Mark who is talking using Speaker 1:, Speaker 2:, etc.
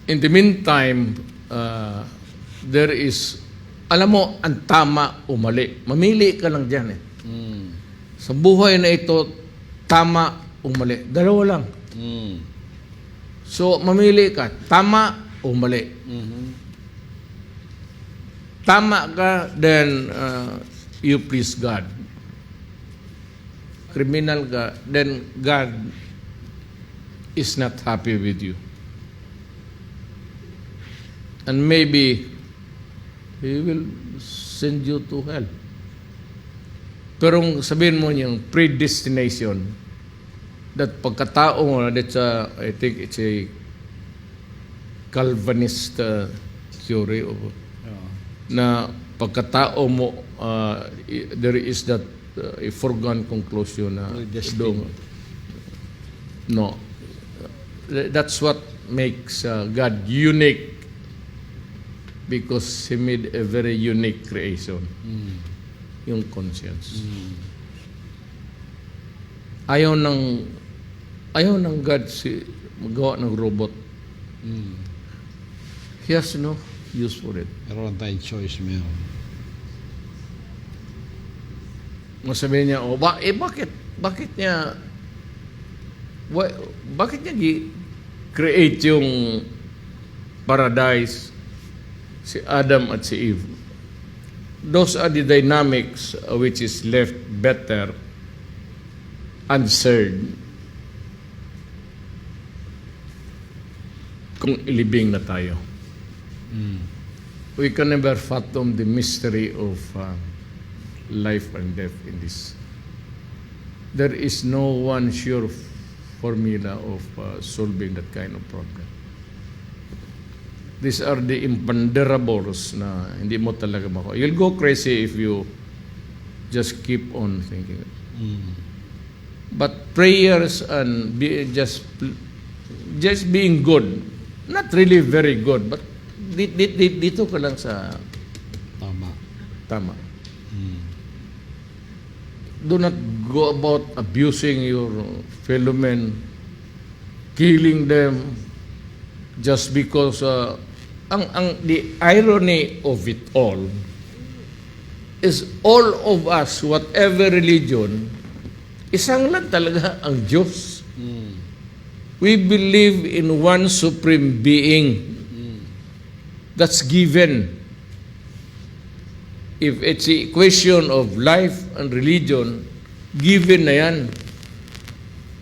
Speaker 1: In the meantime, there is, alam mo, ang tama o mali. Mamili ka lang dyan eh. Sa buhay na ito, tama o mali. Dalawa lang. So, mamili ka, tama o mali. Tama ka, then you please God. Criminal ka, then God is not happy with you. And maybe He will send you to hell. Pero sabihin mo yung predestination, that pagkatao mo, that's I think it's a Calvinist theory of, na pagkatao mo, there is that a foregone conclusion na no. That's what makes God unique, because He made a very unique creation. Yung conscience. Ayaw ng God magawa ng robot. He has no use for it.
Speaker 2: Meron tayong choice meron.
Speaker 1: Masabi niya, bakit niya create yung paradise, si Adam at si Eve? Those are the dynamics which is left better answered kung ilibing na tayo. We can never fathom the mystery of life and death in this. There is no one sure formula of solving that kind of problem. These are the imponderables na hindi mo talaga makuha. You'll go crazy if you just keep on thinking. But prayers and just being good, not really very good, but dito ka lang sa tama. Do not go about abusing your fellow men, killing them, just because the irony of it all is all of us, whatever religion, isang lang talaga ang Diyos. We believe in one supreme being that's given. If it's a question of life and religion, given na yan.